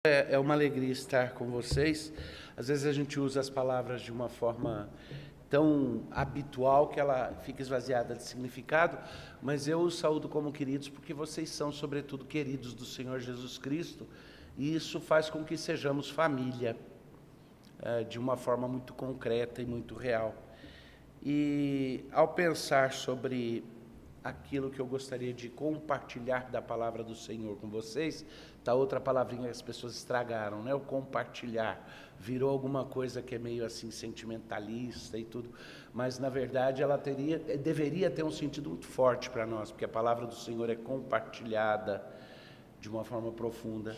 É uma alegria estar com vocês. Às vezes a gente usa as palavras de uma forma tão habitual que ela fica esvaziada de significado, mas eu os saúdo como queridos porque vocês são, sobretudo, queridos do Senhor Jesus Cristo, e isso faz com que sejamos família, de uma forma muito concreta e muito real. E ao pensar sobre aquilo que eu gostaria de compartilhar da palavra do Senhor com vocês, tá outra palavrinha que as pessoas estragaram, né? O compartilhar virou alguma coisa que é meio assim sentimentalista e tudo, mas na verdade ela deveria ter um sentido muito forte para nós, porque a palavra do Senhor é compartilhada de uma forma profunda.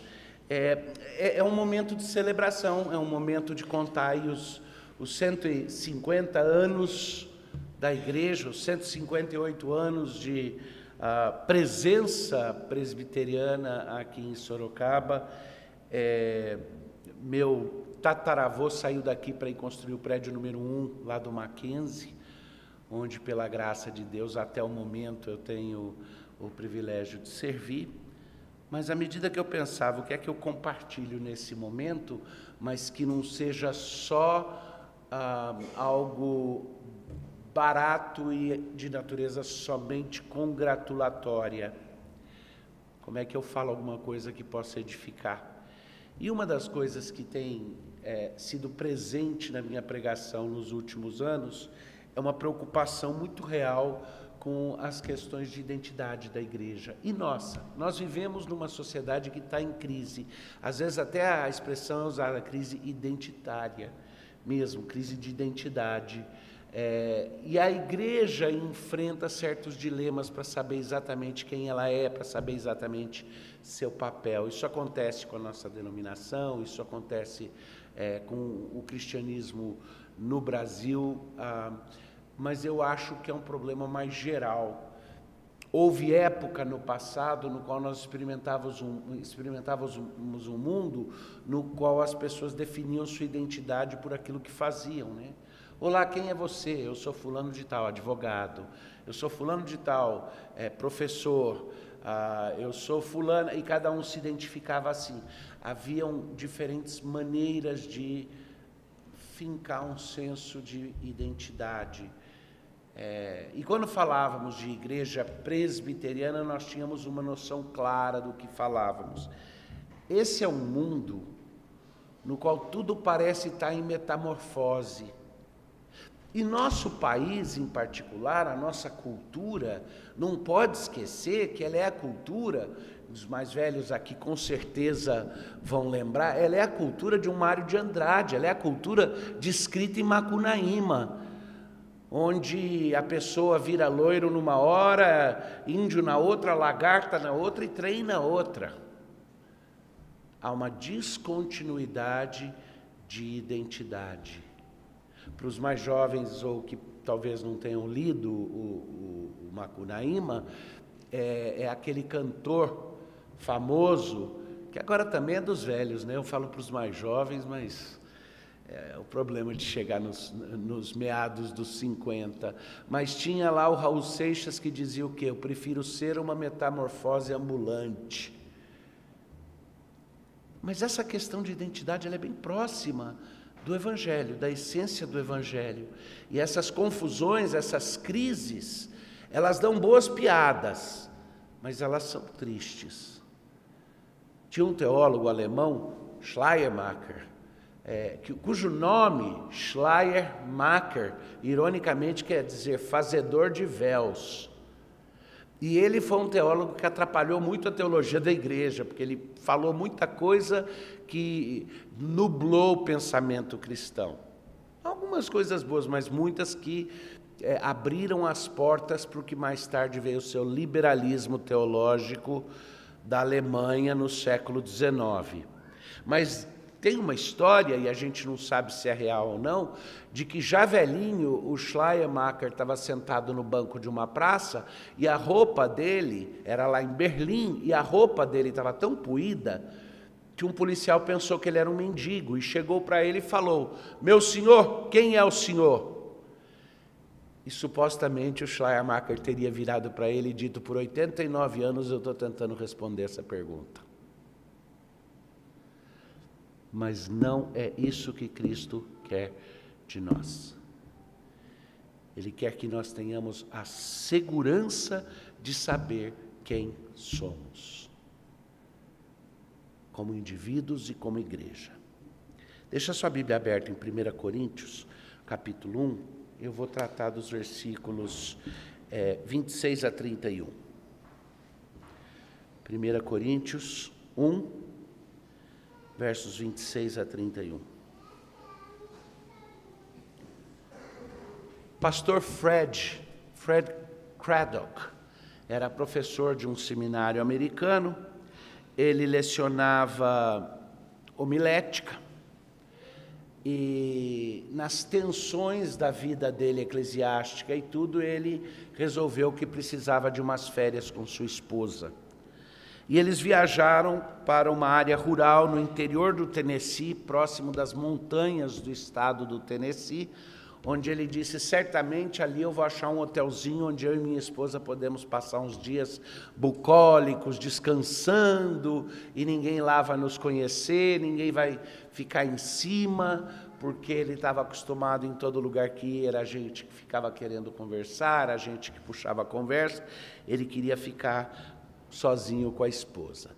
É um momento de celebração, é um momento de contar aí os 150 anos da igreja, os 158 anos de presença presbiteriana aqui em Sorocaba. Meu tataravô saiu daqui para ir construir o prédio número 1, lá do Mackenzie, onde, pela graça de Deus, até o momento eu tenho o privilégio de servir. Mas à medida que eu pensava, o que é que eu compartilho nesse momento, mas que não seja só algo barato e de natureza somente congratulatória. Como é que eu falo alguma coisa que possa edificar? E uma das coisas que tem sido presente na minha pregação nos últimos anos é uma preocupação muito real com as questões de identidade da igreja. E nós vivemos numa sociedade que está em crise. Às vezes até a expressão é usada, crise identitária mesmo, crise de identidade. E a igreja enfrenta certos dilemas para saber exatamente quem ela é, para saber exatamente seu papel. Isso acontece com a nossa denominação, isso acontece com o cristianismo no Brasil, mas eu acho que é um problema mais geral. Houve época no passado no qual nós experimentávamos um mundo no qual as pessoas definiam sua identidade por aquilo que faziam, né? Olá, quem é você? Eu sou fulano de tal, advogado. Eu sou fulano de tal, professor. Eu sou fulano, e cada um se identificava assim. Haviam diferentes maneiras de fincar um senso de identidade. E quando falávamos de igreja presbiteriana, nós tínhamos uma noção clara do que falávamos. Esse é um mundo no qual tudo parece estar em metamorfose. E nosso país, em particular, a nossa cultura, não pode esquecer que ela é a cultura, os mais velhos aqui com certeza vão lembrar, ela é a cultura de um Mário de Andrade, ela é a cultura descrita em Macunaíma, onde a pessoa vira loiro numa hora, índio na outra, lagarta na outra e trem na outra. Há uma descontinuidade de identidade. Para os mais jovens ou que talvez não tenham lido o Macunaíma, é aquele cantor famoso, que agora também é dos velhos, né? Eu falo para os mais jovens, mas é o problema de chegar nos meados dos 50. Mas tinha lá o Raul Seixas que dizia o quê? Eu prefiro ser uma metamorfose ambulante. Mas essa questão de identidade ela é bem próxima do Evangelho, da essência do Evangelho. E essas confusões, essas crises, elas dão boas piadas, mas elas são tristes. Tinha um teólogo alemão, Schleiermacher, cujo nome, Schleiermacher, ironicamente quer dizer fazedor de véus. E ele foi um teólogo que atrapalhou muito a teologia da igreja, porque ele falou muita coisa que nublou o pensamento cristão. Algumas coisas boas, mas muitas que abriram as portas para o que mais tarde veio o seu liberalismo teológico da Alemanha no século XIX. Mas tem uma história, e a gente não sabe se é real ou não, de que já velhinho o Schleiermacher estava sentado no banco de uma praça e a roupa dele, era lá em Berlim, e a roupa dele estava tão poída que um policial pensou que ele era um mendigo e chegou para ele e falou: meu senhor, quem é o senhor? E supostamente o Schleiermacher teria virado para ele e dito: por 89 anos eu estou tentando responder essa pergunta. mas não é isso que Cristo quer de nós. Ele quer que nós tenhamos a segurança de saber quem somos, como indivíduos e como igreja. Deixa sua Bíblia aberta em 1 Coríntios, capítulo 1, eu vou tratar dos versículos 26 a 31. 1 Coríntios 1, versos 26 a 31. Pastor Fred Craddock era professor de um seminário americano. Ele lecionava homilética e nas tensões da vida dele eclesiástica e tudo, ele resolveu que precisava de umas férias com sua esposa. E eles viajaram para uma área rural no interior do Tennessee, próximo das montanhas do estado do Tennessee, onde ele disse, certamente ali eu vou achar um hotelzinho onde eu e minha esposa podemos passar uns dias bucólicos, descansando, e ninguém lá vai nos conhecer, ninguém vai ficar em cima, porque ele estava acostumado em todo lugar que ia, era gente que ficava querendo conversar, a gente que puxava a conversa, ele queria ficar sozinho com a esposa.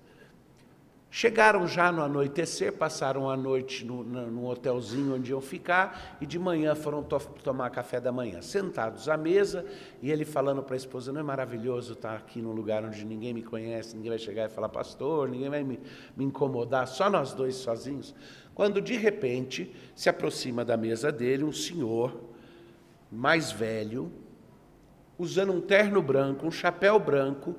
Chegaram já no anoitecer, passaram a noite no hotelzinho onde iam ficar, e de manhã foram tomar café da manhã. Sentados à mesa, e ele falando para a esposa, não é maravilhoso estar aqui num lugar onde ninguém me conhece, ninguém vai chegar e falar, pastor, ninguém vai me incomodar, só nós dois sozinhos? Quando de repente se aproxima da mesa dele um senhor mais velho, usando um terno branco, um chapéu branco,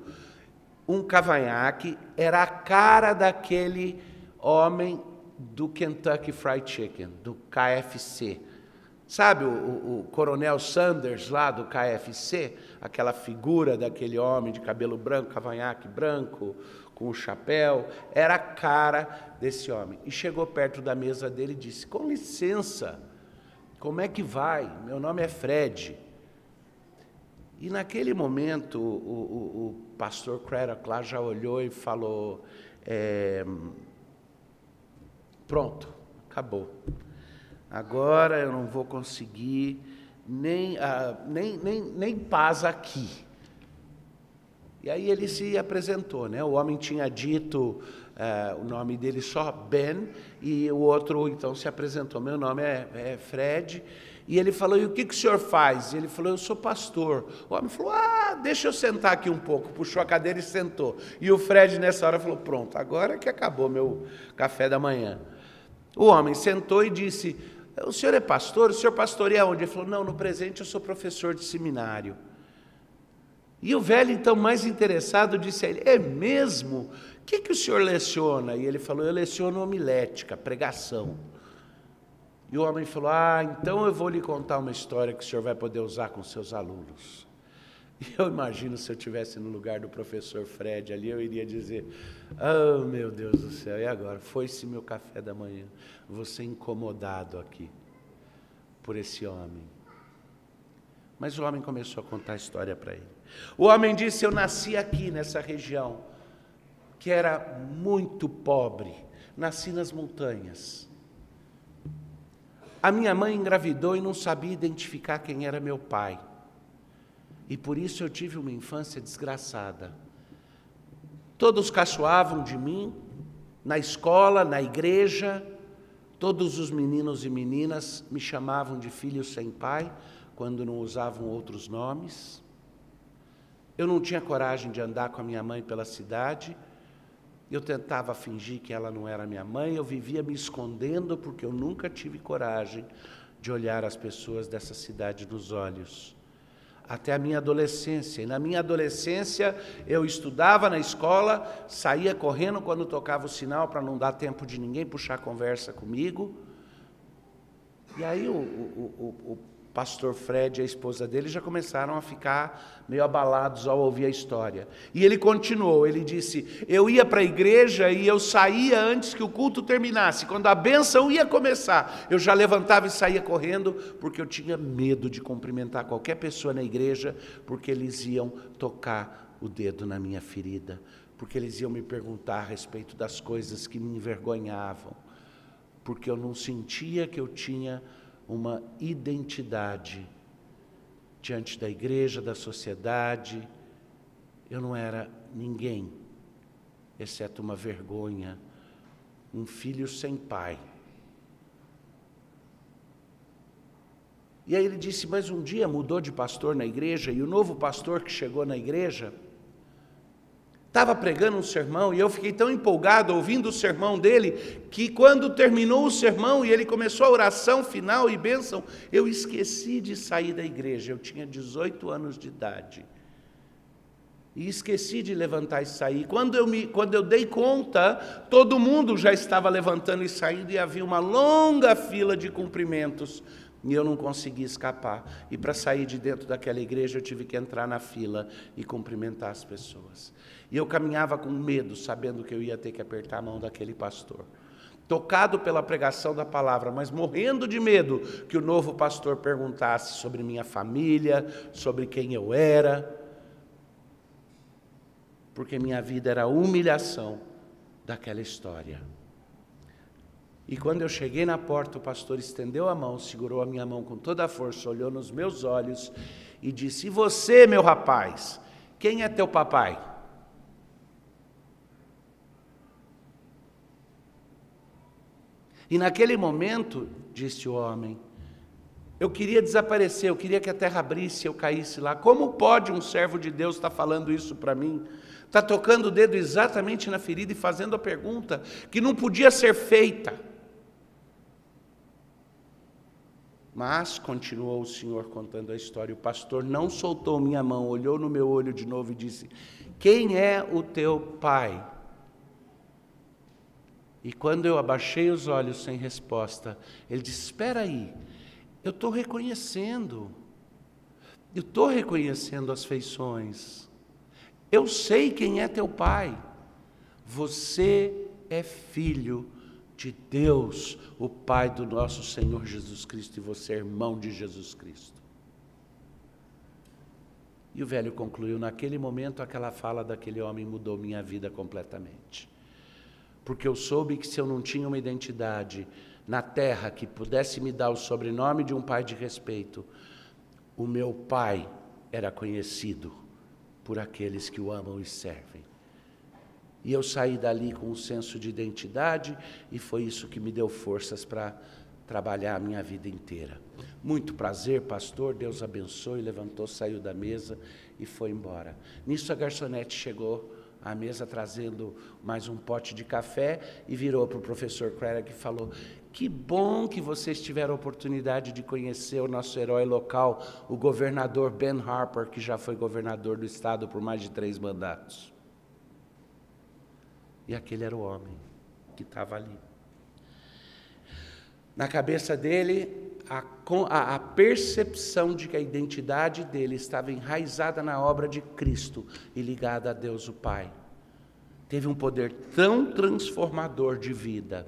um cavanhaque, era a cara daquele homem do Kentucky Fried Chicken, do KFC. Sabe o Coronel Sanders lá do KFC? Aquela figura daquele homem de cabelo branco, cavanhaque branco, com o chapéu, era a cara desse homem. E chegou perto da mesa dele e disse, com licença, como é que vai? Meu nome é Fred. E naquele momento, o pastor Craddock lá já olhou e falou, pronto, acabou. Agora eu não vou conseguir nem paz aqui. E aí ele se apresentou, né? O homem tinha dito o nome dele só, Ben, e o outro então se apresentou, meu nome é Fred. E ele falou, e o que o senhor faz? E ele falou, eu sou pastor. O homem falou, deixa eu sentar aqui um pouco. Puxou a cadeira e sentou. E o Fred nessa hora falou, pronto, agora que acabou meu café da manhã. O homem sentou e disse, o senhor é pastor? O senhor pastoreia onde? Ele falou, não, no presente eu sou professor de seminário. E o velho, então, mais interessado, disse a ele, é mesmo? O que o senhor leciona? E ele falou, eu leciono homilética, pregação. E o homem falou, então eu vou lhe contar uma história que o senhor vai poder usar com seus alunos. E eu imagino se eu estivesse no lugar do professor Fred ali, eu iria dizer, meu Deus do céu, e agora? Foi-se meu café da manhã, vou ser incomodado aqui por esse homem. Mas o homem começou a contar a história para ele. O homem disse, eu nasci aqui nessa região, que era muito pobre, nasci nas montanhas. A minha mãe engravidou e não sabia identificar quem era meu pai. E por isso eu tive uma infância desgraçada. Todos caçoavam de mim, na escola, na igreja. Todos os meninos e meninas me chamavam de filho sem pai, quando não usavam outros nomes. Eu não tinha coragem de andar com a minha mãe pela cidade. Eu tentava fingir que ela não era minha mãe, eu vivia me escondendo porque eu nunca tive coragem de olhar as pessoas dessa cidade nos olhos. Até a minha adolescência. E na minha adolescência eu estudava na escola, saía correndo quando tocava o sinal para não dar tempo de ninguém puxar conversa comigo. E aí o pastor Fred e a esposa dele já começaram a ficar meio abalados ao ouvir a história. E ele continuou, ele disse, eu ia para a igreja e eu saía antes que o culto terminasse. Quando a bênção ia começar, eu já levantava e saía correndo, porque eu tinha medo de cumprimentar qualquer pessoa na igreja, porque eles iam tocar o dedo na minha ferida, porque eles iam me perguntar a respeito das coisas que me envergonhavam. porque eu não sentia que eu tinha uma identidade diante da igreja, da sociedade. Eu não era ninguém, exceto uma vergonha, um filho sem pai. E aí ele disse, mas um dia mudou de pastor na igreja, e o novo pastor que chegou na igreja estava pregando um sermão, e eu fiquei tão empolgado ouvindo o sermão dele, que quando terminou o sermão e ele começou a oração final e bênção, eu esqueci de sair da igreja. Eu tinha 18 anos de idade. E esqueci de levantar e sair. Quando eu dei conta, todo mundo já estava levantando e saindo, e havia uma longa fila de cumprimentos. E eu não consegui escapar. E para sair de dentro daquela igreja, eu tive que entrar na fila e cumprimentar as pessoas. E eu caminhava com medo, sabendo que eu ia ter que apertar a mão daquele pastor. Tocado pela pregação da palavra, mas morrendo de medo que o novo pastor perguntasse sobre minha família, sobre quem eu era. Porque minha vida era a humilhação daquela história. E quando eu cheguei na porta, o pastor estendeu a mão, segurou a minha mão com toda a força, olhou nos meus olhos e disse, e você, meu rapaz, quem é teu papai? E naquele momento, disse o homem, eu queria desaparecer, eu queria que a terra abrisse, eu caísse lá. Como pode um servo de Deus estar falando isso para mim? Está tocando o dedo exatamente na ferida e fazendo a pergunta que não podia ser feita. Mas, continuou o Senhor contando a história, o pastor não soltou minha mão, olhou no meu olho de novo e disse, quem é o teu pai? E quando eu abaixei os olhos sem resposta, ele disse, espera aí, eu estou reconhecendo as feições, eu sei quem é teu pai, você é filho de Deus, o Pai do nosso Senhor Jesus Cristo, e você é irmão de Jesus Cristo. E o velho concluiu, naquele momento, aquela fala daquele homem mudou minha vida completamente. Porque eu soube que se eu não tinha uma identidade na terra que pudesse me dar o sobrenome de um pai de respeito, o meu pai era conhecido por aqueles que o amam e servem. E eu saí dali com um senso de identidade, e foi isso que me deu forças para trabalhar a minha vida inteira. Muito prazer, pastor, Deus abençoe, levantou, saiu da mesa e foi embora. Nisso a garçonete chegou à mesa trazendo mais um pote de café e virou para o professor Craddock e falou, que bom que vocês tiveram a oportunidade de conhecer o nosso herói local, o governador Ben Harper, que já foi governador do estado por mais de 3 mandatos. E aquele era o homem que estava ali. Na cabeça dele, a percepção de que a identidade dele estava enraizada na obra de Cristo e ligada a Deus o Pai, teve um poder tão transformador de vida,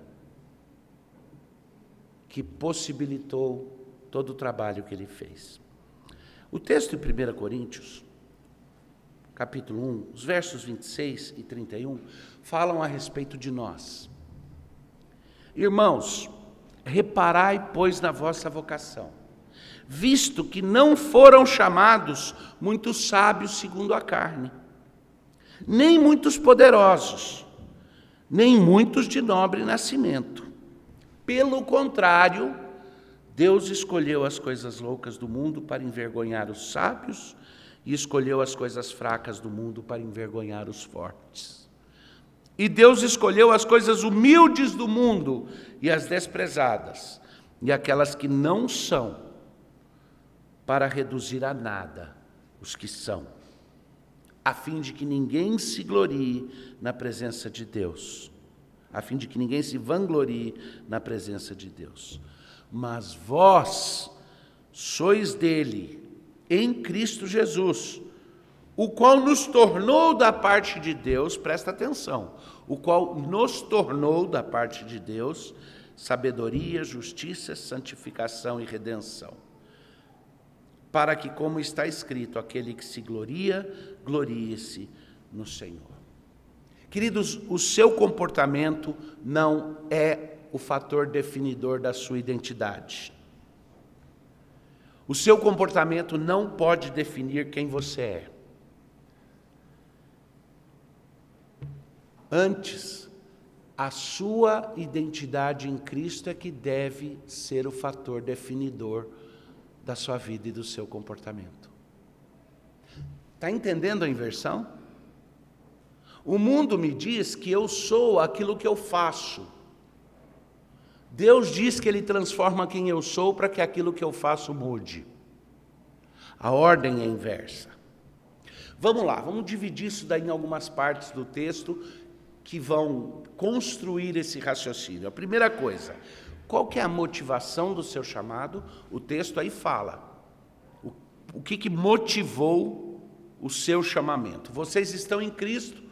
que possibilitou todo o trabalho que ele fez. O texto em 1 Coríntios, capítulo 1, os versos 26 e 31, falam a respeito de nós. Irmãos, reparai, pois, na vossa vocação, visto que não foram chamados muitos sábios segundo a carne, nem muitos poderosos, nem muitos de nobre nascimento. Pelo contrário, Deus escolheu as coisas loucas do mundo para envergonhar os sábios, e escolheu as coisas fracas do mundo para envergonhar os fortes. E Deus escolheu as coisas humildes do mundo e as desprezadas, e aquelas que não são, para reduzir a nada os que são, a fim de que ninguém se glorie na presença de Deus, a fim de que ninguém se vanglorie na presença de Deus. Mas vós sois dele, em Cristo Jesus, o qual nos tornou da parte de Deus, presta atenção, o qual nos tornou da parte de Deus sabedoria, justiça, santificação e redenção, para que, como está escrito, aquele que se gloria, glorie-se no Senhor. Queridos, o seu comportamento não é o fator definidor da sua identidade. O seu comportamento não pode definir quem você é. Antes, a sua identidade em Cristo é que deve ser o fator definidor da sua vida e do seu comportamento. Está entendendo a inversão? O mundo me diz que eu sou aquilo que eu faço. Deus diz que Ele transforma quem eu sou para que aquilo que eu faço mude. A ordem é inversa. Vamos lá, vamos dividir isso daí em algumas partes do texto que vão construir esse raciocínio. A primeira coisa, qual que é a motivação do seu chamado? O texto aí fala. O que motivou o seu chamamento? Vocês estão em Cristo,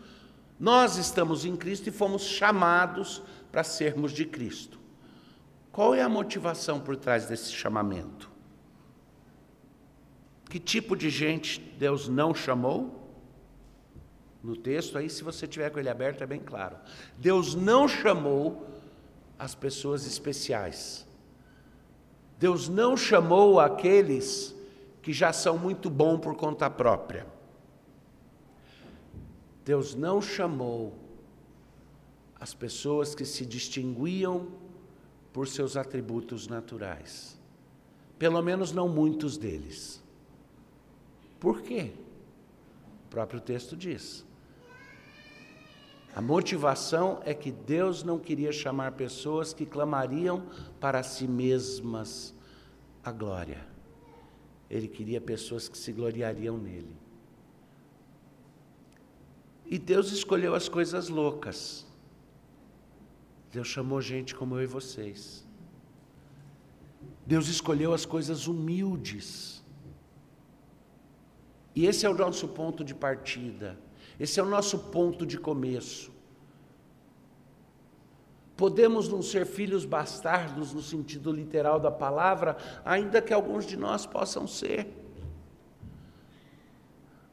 nós estamos em Cristo e fomos chamados para sermos de Cristo. Qual é a motivação por trás desse chamamento? Que tipo de gente Deus não chamou? No texto aí, se você tiver com ele aberto, é bem claro. Deus não chamou as pessoas especiais. Deus não chamou aqueles que já são muito bons por conta própria. Deus não chamou as pessoas que se distinguiam por seus atributos naturais. Pelo menos não muitos deles. Por quê? O próprio texto diz. A motivação é que Deus não queria chamar pessoas que clamariam para si mesmas a glória. Ele queria pessoas que se gloriariam nele. E Deus escolheu as coisas loucas. Deus chamou gente como eu e vocês. Deus escolheu as coisas humildes. E esse é o nosso ponto de partida. Esse é o nosso ponto de começo. Podemos não ser filhos bastardos no sentido literal da palavra, ainda que alguns de nós possam ser.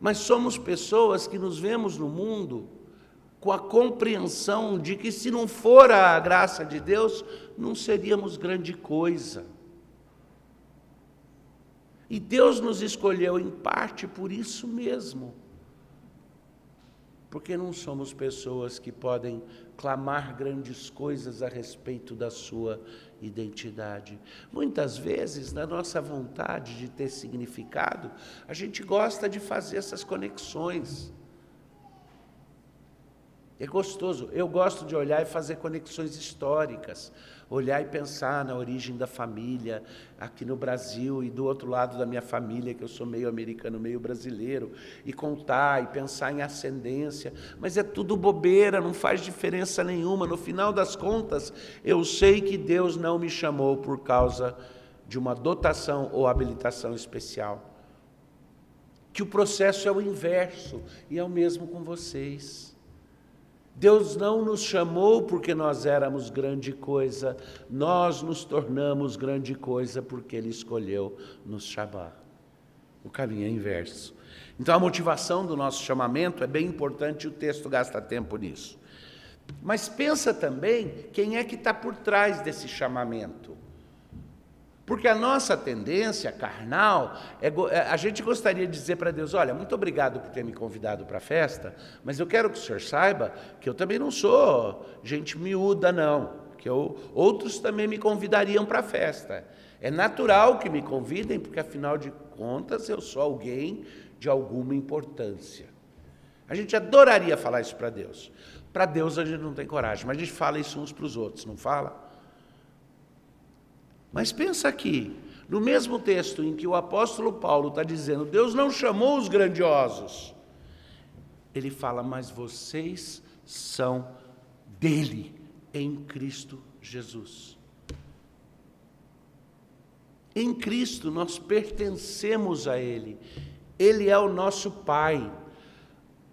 Mas somos pessoas que nos vemos no mundo com a compreensão de que se não for a graça de Deus, não seríamos grande coisa. E Deus nos escolheu em parte por isso mesmo. Porque não somos pessoas que podem clamar grandes coisas a respeito da sua identidade. Muitas vezes, na nossa vontade de ter significado, a gente gosta de fazer essas conexões. É gostoso. Eu gosto de olhar e fazer conexões históricas. Olhar e pensar na origem da família aqui no Brasil e do outro lado da minha família, que eu sou meio americano, meio brasileiro, e contar e pensar em ascendência. Mas é tudo bobeira, não faz diferença nenhuma. No final das contas, eu sei que Deus não me chamou por causa de uma dotação ou habilitação especial. Que o processo é o inverso, e é o mesmo com vocês. Deus não nos chamou porque nós éramos grande coisa, nós nos tornamos grande coisa porque Ele escolheu nos chamar. O caminho é inverso. Então a motivação do nosso chamamento é bem importante e o texto gasta tempo nisso. Mas pensa também quem é que está por trás desse chamamento. Porque a nossa tendência carnal, a gente gostaria de dizer para Deus, olha, muito obrigado por ter me convidado para a festa, mas eu quero que o senhor saiba que eu também não sou gente miúda, não, que outros também me convidariam para a festa. É natural que me convidem, porque afinal de contas eu sou alguém de alguma importância. A gente adoraria falar isso para Deus. Para Deus a gente não tem coragem, mas a gente fala isso uns para os outros, não fala? Mas pensa aqui, no mesmo texto em que o apóstolo Paulo está dizendo, Deus não chamou os grandiosos, ele fala, mas vocês são dele, em Cristo Jesus. Em Cristo nós pertencemos a Ele, Ele é o nosso Pai.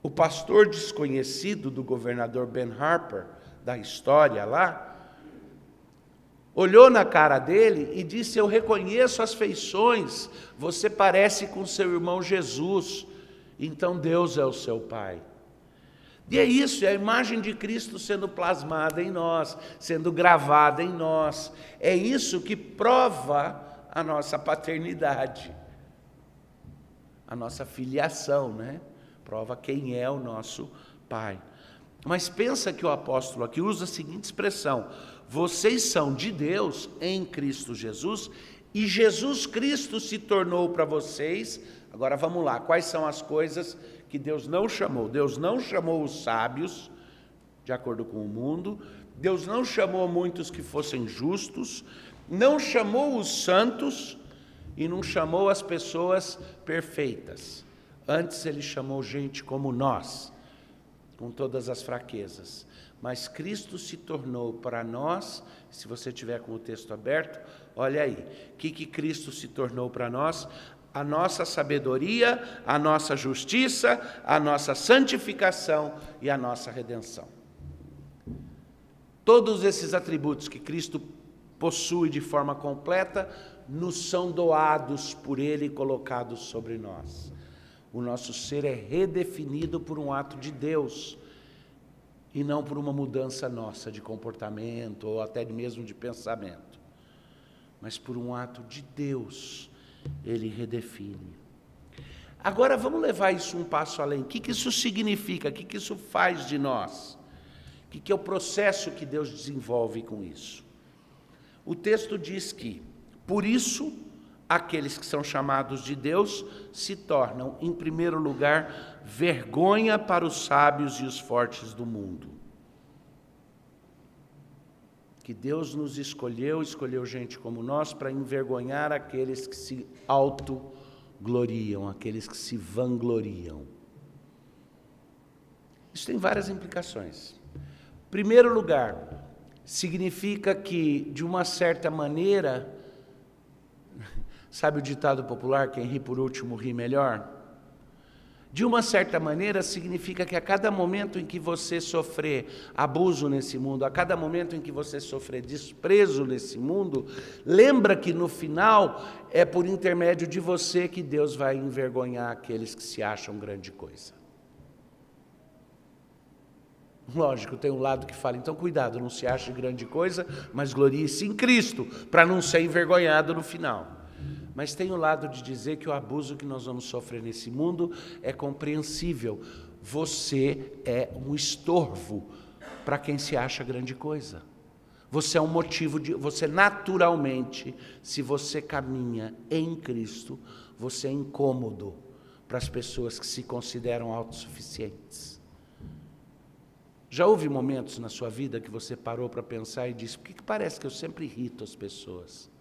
O pastor desconhecido do governador Ben Harper, da história lá, olhou na cara dele e disse, eu reconheço as feições, você parece com seu irmão Jesus, então Deus é o seu Pai. E é isso, é a imagem de Cristo sendo plasmada em nós, sendo gravada em nós. É isso que prova a nossa paternidade, a nossa filiação, né? Prova quem é o nosso Pai. Mas pensa que o apóstolo aqui usa a seguinte expressão: vocês são de Deus em Cristo Jesus, e Jesus Cristo se tornou para vocês. Agora vamos lá, quais são as coisas que Deus não chamou? Deus não chamou os sábios, de acordo com o mundo. Deus não chamou muitos que fossem justos. Não chamou os santos e não chamou as pessoas perfeitas. Antes ele chamou gente como nós, com todas as fraquezas. Mas Cristo se tornou para nós, se você tiver com o texto aberto, olha aí, o que Cristo se tornou para nós? A nossa sabedoria, a nossa justiça, a nossa santificação e a nossa redenção. Todos esses atributos que Cristo possui de forma completa, nos são doados por Ele e colocados sobre nós. O nosso ser é redefinido por um ato de Deus, e não por uma mudança nossa de comportamento, ou até mesmo de pensamento, mas por um ato de Deus. Ele redefine. Agora vamos levar isso um passo além. O que isso significa? O que isso faz de nós? O que é o processo que Deus desenvolve com isso? O texto diz que, por isso, aqueles que são chamados de Deus se tornam, em primeiro lugar, vergonha para os sábios e os fortes do mundo. Que Deus nos escolheu gente como nós, para envergonhar aqueles que se autogloriam, aqueles que se vangloriam. Isso tem várias implicações. Em primeiro lugar, significa que, de uma certa maneira, sabe o ditado popular, quem ri por último ri melhor? De uma certa maneira, significa que a cada momento em que você sofrer abuso nesse mundo, a cada momento em que você sofrer desprezo nesse mundo, lembra que no final é por intermédio de você que Deus vai envergonhar aqueles que se acham grande coisa. Lógico, tem um lado que fala, então cuidado, não se ache grande coisa, mas glorie-se em Cristo, para não ser envergonhado no final. Mas tem o lado de dizer que o abuso que nós vamos sofrer nesse mundo é compreensível. Você é um estorvo para quem se acha grande coisa. Você é um motivo de... Você naturalmente, se você caminha em Cristo, você é incômodo para as pessoas que se consideram autossuficientes. Já houve momentos na sua vida que você parou para pensar e disse: por que parece que eu sempre irrito as pessoas?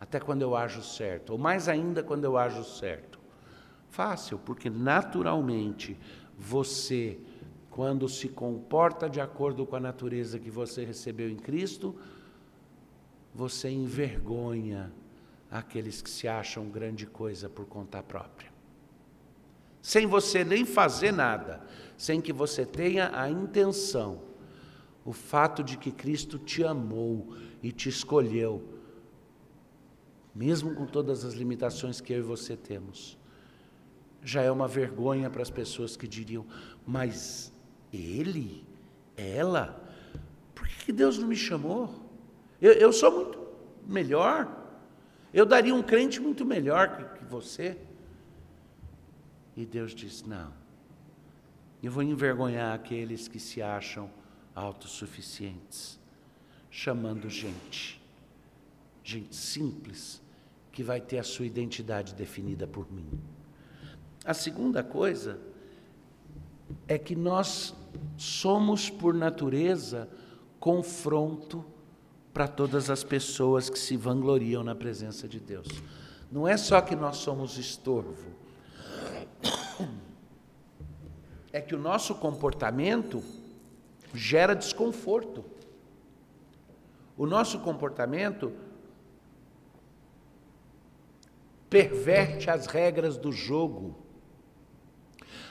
Até quando eu ajo certo, ou mais ainda quando eu ajo certo. Fácil, porque naturalmente você, quando se comporta de acordo com a natureza que você recebeu em Cristo, você envergonha aqueles que se acham grande coisa por conta própria. Sem você nem fazer nada, sem que você tenha a intenção, o fato de que Cristo te amou e te escolheu, mesmo com todas as limitações que eu e você temos, já é uma vergonha para as pessoas que diriam: mas ele, ela, por que Deus não me chamou? Eu sou muito melhor, eu daria um crente muito melhor que você. E Deus diz: não, eu vou envergonhar aqueles que se acham autossuficientes, chamando gente simples, que vai ter a sua identidade definida por mim. A segunda coisa é que nós somos, por natureza, confronto para todas as pessoas que se vangloriam na presença de Deus. Não é só que nós somos estorvo, é que o nosso comportamento gera desconforto. O nosso comportamento perverte as regras do jogo.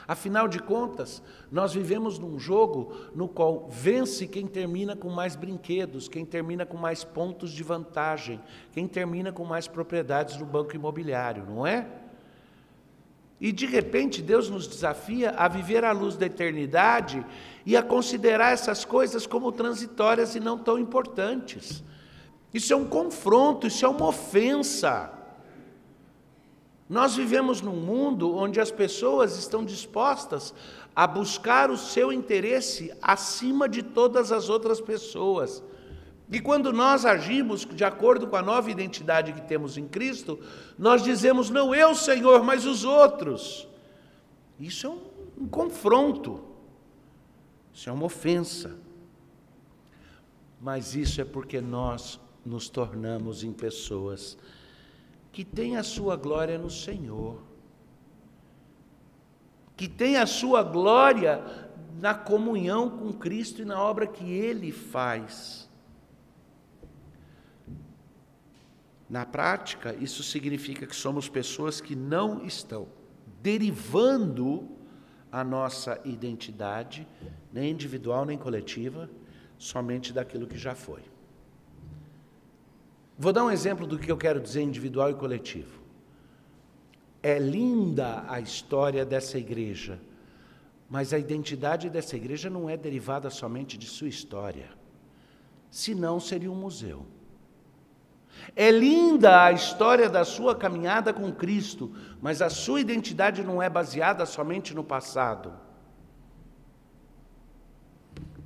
Afinal de contas, nós vivemos num jogo no qual vence quem termina com mais brinquedos, quem termina com mais pontos de vantagem, quem termina com mais propriedades no banco imobiliário, não é? E de repente Deus nos desafia a viver à luz da eternidade e a considerar essas coisas como transitórias e não tão importantes. Isso é um confronto, isso é uma ofensa. Nós vivemos num mundo onde as pessoas estão dispostas a buscar o seu interesse acima de todas as outras pessoas. E quando nós agimos de acordo com a nova identidade que temos em Cristo, nós dizemos, não eu, Senhor, mas os outros. Isso é um confronto, isso é uma ofensa. Mas isso é porque nós nos tornamos em pessoas que têm a sua glória no Senhor, que têm a sua glória na comunhão com Cristo e na obra que Ele faz. Na prática, isso significa que somos pessoas que não estão derivando a nossa identidade, nem individual nem coletiva, somente daquilo que já foi. Vou dar um exemplo do que eu quero dizer individual e coletivo. É linda a história dessa igreja, mas a identidade dessa igreja não é derivada somente de sua história, senão seria um museu. É linda a história da sua caminhada com Cristo, mas a sua identidade não é baseada somente no passado.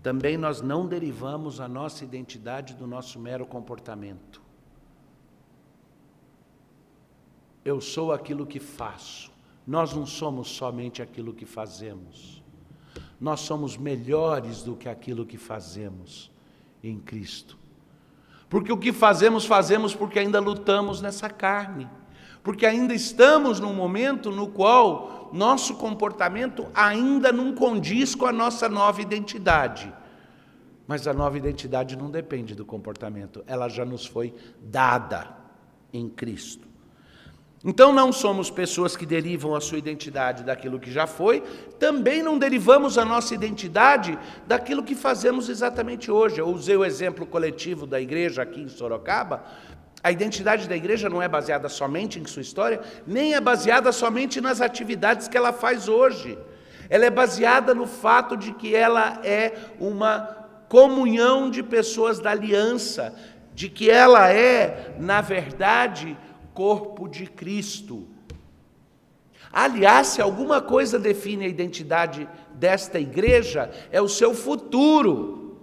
Também nós não derivamos a nossa identidade do nosso mero comportamento. Eu sou aquilo que faço. Nós não somos somente aquilo que fazemos. Nós somos melhores do que aquilo que fazemos em Cristo. Porque o que fazemos, fazemos porque ainda lutamos nessa carne. Porque ainda estamos num momento no qual nosso comportamento ainda não condiz com a nossa nova identidade. Mas a nova identidade não depende do comportamento, ela já nos foi dada em Cristo. Então não somos pessoas que derivam a sua identidade daquilo que já foi, também não derivamos a nossa identidade daquilo que fazemos exatamente hoje. Eu usei o exemplo coletivo da igreja aqui em Sorocaba. A identidade da igreja não é baseada somente em sua história, nem é baseada somente nas atividades que ela faz hoje. Ela é baseada no fato de que ela é uma comunhão de pessoas da aliança, de que ela é, na verdade, corpo de Cristo. Aliás, se alguma coisa define a identidade desta igreja, é o seu futuro.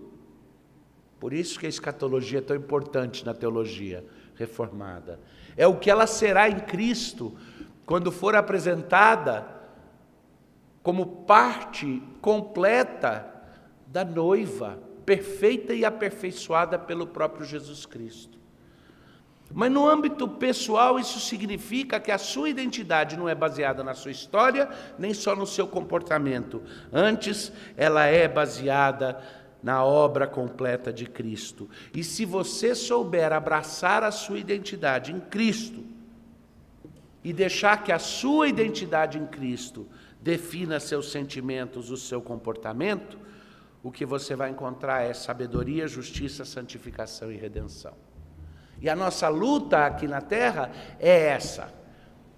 Por isso que a escatologia é tão importante na teologia reformada. É o que ela será em Cristo, quando for apresentada como parte completa da noiva, perfeita e aperfeiçoada pelo próprio Jesus Cristo. Mas no âmbito pessoal, isso significa que a sua identidade não é baseada na sua história, nem só no seu comportamento. Antes, ela é baseada na obra completa de Cristo. E se você souber abraçar a sua identidade em Cristo e deixar que a sua identidade em Cristo defina seus sentimentos, o seu comportamento, o que você vai encontrar é sabedoria, justiça, santificação e redenção. E a nossa luta aqui na terra é essa.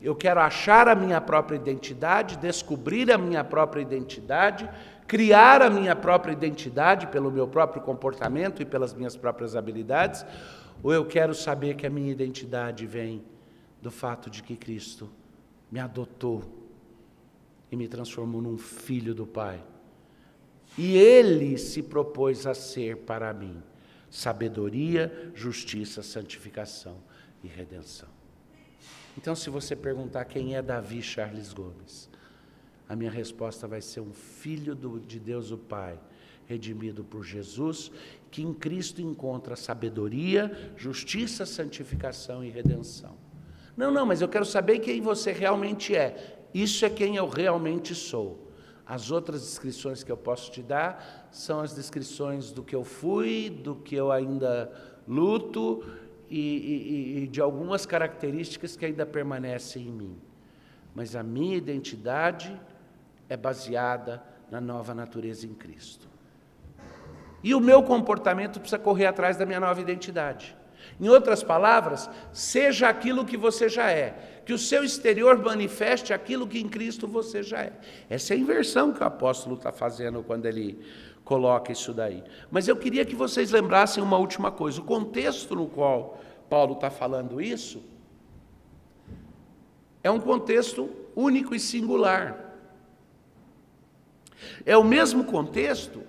Eu quero achar a minha própria identidade, descobrir a minha própria identidade, criar a minha própria identidade pelo meu próprio comportamento e pelas minhas próprias habilidades, ou eu quero saber que a minha identidade vem do fato de que Cristo me adotou e me transformou num filho do Pai. E Ele se propôs a ser para mim sabedoria, justiça, santificação e redenção. Então, se você perguntar quem é Davi Charles Gomes, a minha resposta vai ser um filho de Deus o Pai, redimido por Jesus, que em Cristo encontra sabedoria, justiça, santificação e redenção. Não, mas eu quero saber quem você realmente é. Isso é quem eu realmente sou. As outras descrições que eu posso te dar são as descrições do que eu fui, do que eu ainda luto e de algumas características que ainda permanecem em mim. Mas a minha identidade é baseada na nova natureza em Cristo. E o meu comportamento precisa correr atrás da minha nova identidade. Em outras palavras, seja aquilo que você já é, que o seu exterior manifeste aquilo que em Cristo você já é. Essa é a inversão que o apóstolo está fazendo quando ele coloca isso daí. Mas eu queria que vocês lembrassem uma última coisa. O contexto no qual Paulo está falando isso é um contexto único e singular. É o mesmo contexto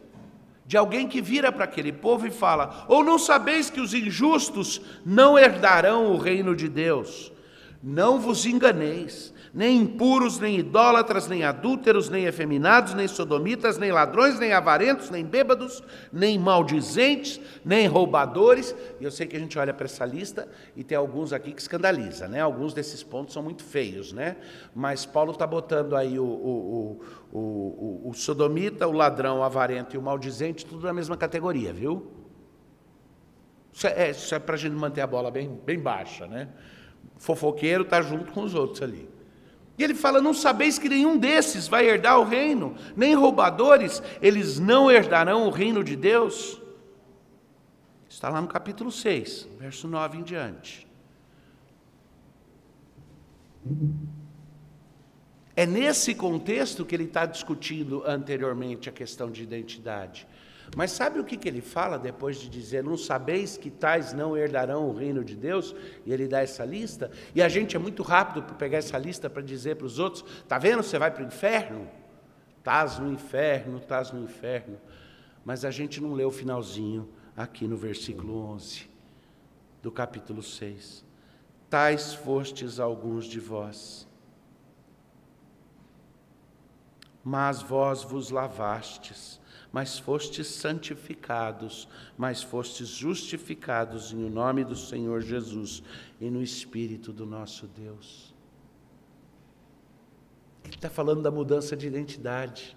de alguém que vira para aquele povo e fala: ou não sabeis que os injustos não herdarão o reino de Deus? Não vos enganeis, nem impuros, nem idólatras, nem adúlteros, nem efeminados, nem sodomitas, nem ladrões, nem avarentos, nem bêbados, nem maldizentes, nem roubadores. E eu sei que a gente olha para essa lista e tem alguns aqui que escandaliza, né? Alguns desses pontos são muito feios, né? Mas Paulo está botando aí o sodomita, o ladrão, o avarento e o maldizente, tudo na mesma categoria, viu? Isso é para a gente manter a bola bem baixa, né? Fofoqueiro está junto com os outros ali. E ele fala: não sabeis que nenhum desses vai herdar o reino, nem roubadores, eles não herdarão o reino de Deus? Está lá no capítulo 6, verso 9 em diante. É nesse contexto que ele está discutindo anteriormente a questão de identidade. Mas sabe o que ele fala depois de dizer: não sabeis que tais não herdarão o reino de Deus? E ele dá essa lista, e a gente é muito rápido para pegar essa lista para dizer para os outros: está vendo, você vai para o inferno? Estás no inferno, estás no inferno. Mas a gente não lê o finalzinho aqui no versículo 11 do capítulo 6. Tais fostes alguns de vós, mas vós vos lavastes, mas fostes santificados, mas fostes justificados em o nome do Senhor Jesus e no Espírito do nosso Deus. Ele está falando da mudança de identidade.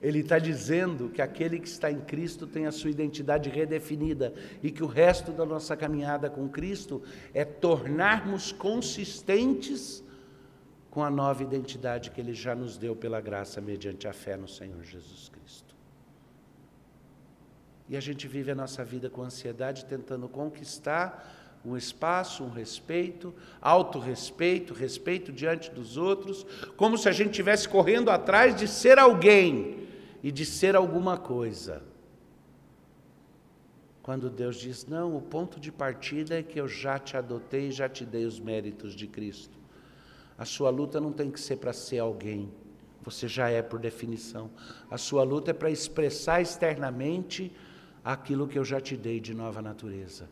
Ele está dizendo que aquele que está em Cristo tem a sua identidade redefinida e que o resto da nossa caminhada com Cristo é tornarmos consistentes com a nova identidade que Ele já nos deu pela graça mediante a fé no Senhor Jesus Cristo. E a gente vive a nossa vida com ansiedade, tentando conquistar um espaço, um respeito, autorrespeito, respeito diante dos outros, como se a gente estivesse correndo atrás de ser alguém e de ser alguma coisa. Quando Deus diz: não, o ponto de partida é que eu já te adotei e já te dei os méritos de Cristo. A sua luta não tem que ser para ser alguém, você já é por definição. A sua luta é para expressar externamente aquilo que eu já te dei de nova natureza.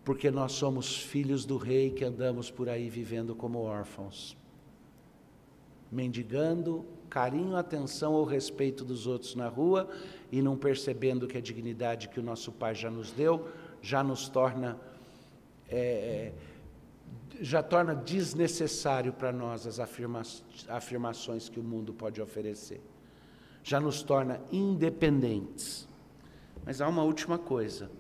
Porque nós somos filhos do Rei que andamos por aí vivendo como órfãos, mendigando carinho, atenção ou respeito dos outros na rua e não percebendo que a dignidade que o nosso Pai já nos deu já nos torna desnecessário para nós as afirmações que o mundo pode oferecer. Já nos torna independentes. Mas há uma última coisa.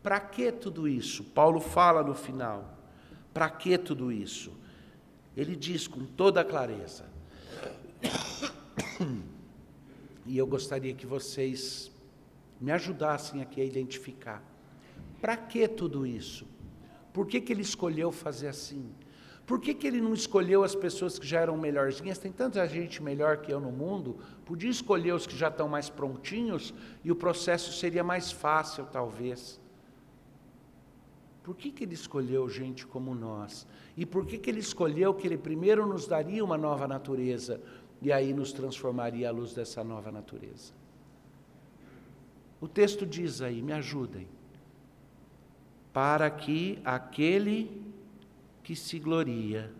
Para que tudo isso? Paulo fala no final. Para que tudo isso? Ele diz com toda a clareza. E eu gostaria que vocês me ajudassem aqui a identificar. Para que tudo isso? Por que ele escolheu fazer assim? Por que ele não escolheu as pessoas que já eram melhorzinhas? Tem tanta gente melhor que eu no mundo, podia escolher os que já estão mais prontinhos e o processo seria mais fácil, talvez. Por que ele escolheu gente como nós? E por que ele escolheu que ele primeiro nos daria uma nova natureza e aí nos transformaria à luz dessa nova natureza? O texto diz aí, me ajudem. Para que aquele que se gloria,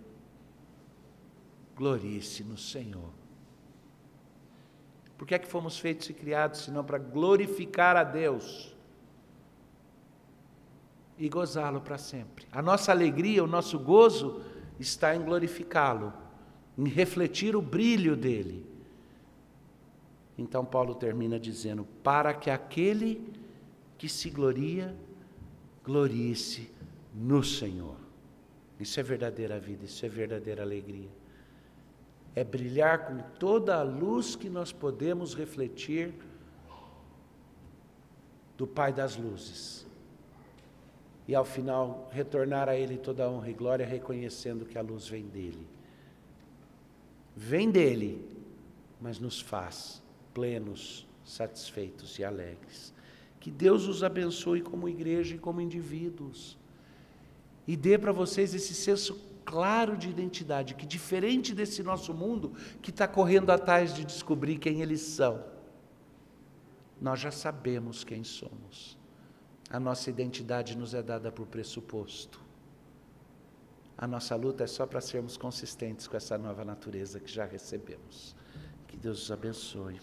glorie-se no Senhor. Por que é que fomos feitos e criados, senão para glorificar a Deus e gozá-lo para sempre? A nossa alegria, o nosso gozo está em glorificá-lo, em refletir o brilho dele. Então Paulo termina dizendo: para que aquele que se gloria, glorie-se no Senhor. Isso é verdadeira vida, isso é verdadeira alegria. É brilhar com toda a luz que nós podemos refletir do Pai das luzes, e ao final retornar a Ele toda a honra e glória, reconhecendo que a luz vem dEle. Vem dEle, mas nos faz plenos, satisfeitos e alegres. Que Deus os abençoe como igreja e como indivíduos, e dê para vocês esse senso claro de identidade, que diferente desse nosso mundo, que está correndo atrás de descobrir quem eles são, nós já sabemos quem somos. A nossa identidade nos é dada por pressuposto. A nossa luta é só para sermos consistentes com essa nova natureza que já recebemos. Que Deus os abençoe.